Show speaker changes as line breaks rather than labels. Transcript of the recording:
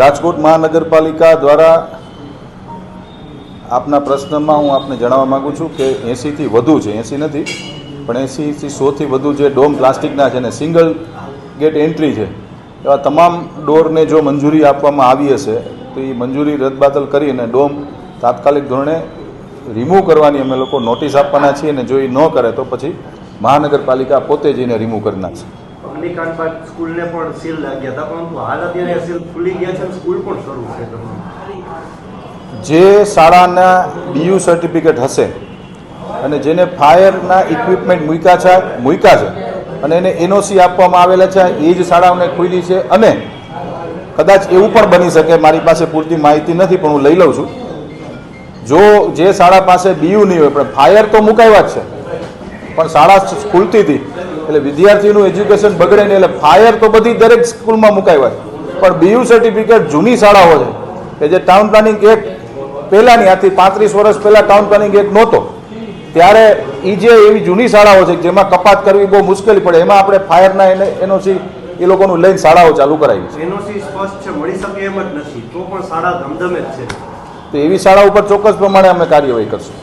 રાજકોટ મહાનગરપાલિકા દ્વારા આપના પ્રશ્નમાં હું આપને જણાવવા માગું છું કે 80થી વધુ છે, 80 નથી પણ 80થી 100થી વધુ જે ડોમ પ્લાસ્ટિકના છે ને સિંગલ ગેટ એન્ટ્રી છે એવા તમામ ડોરને જો મંજૂરી આપવામાં આવી હશે તો એ મંજૂરી રદબાતલ કરી અને ડોમ તાત્કાલિક ધોરણે રિમૂવ કરવાની અમે લોકો નોટિસ આપવાના છીએ અને જો એ ન કરે તો પછી મહાનગરપાલિકા પોતે જઈને રિમૂવ કરી નાખશે.
અગ્નિકાંડ બાદ સ્કૂલને પણ સીલ લાગ્યા હતા, પરંતુ હાલ અત્યારે સીલ ખુલી ગયા છે અને સ્કૂલ પણ શરૂ છે.
જે શાળાના બીયુ સર્ટિફિકેટ હશે અને જેને ફાયરના ઇક્વિપમેન્ટ મૂક્યા છે અને એને એનઓસી આપવામાં આવેલા છે એ જ શાળાઓને ખુલી છે. અને કદાચ એવું પણ બની શકે, મારી પાસે પૂરતી માહિતી નથી પણ હું લઈ લઉં છું, જો જે શાળા પાસે બીયુ નહીં હોય પણ ફાયર તો મુકાવ્યા જ છે પણ શાળા ખુલતી હતી એટલે વિદ્યાર્થીનું એજ્યુકેશન બગડે નહીં એટલે ફાયર તો બધી દરેક સ્કૂલમાં મુકાવ્યા છે પણ બીયુ સર્ટિફિકેટ જૂની શાળાઓ છે કે જે ટાઉન પ્લાનિંગ એક્ટ પહેલાંની, આથી 35 વર્ષ પહેલાં ટાઉન પ્લાનિંગ એક્ટ નહોતો ત્યારે એ જે એવી જૂની શાળાઓ છે જેમાં કપાત કરવી બહુ મુશ્કેલી પડે એમાં આપણે ફાયરના એનઓસી એ લોકોનું લઈને શાળાઓ ચાલુ કરાવી છે.
એનઓસી સ્પષ્ટ છે, મળી શકે એમ જ નથી તો પણ શાળા ધમધમે જ છે.
તો એવી શાળા ઉપર ચોક્કસ પ્રમાણે અમે કાર્યવાહી કરશું.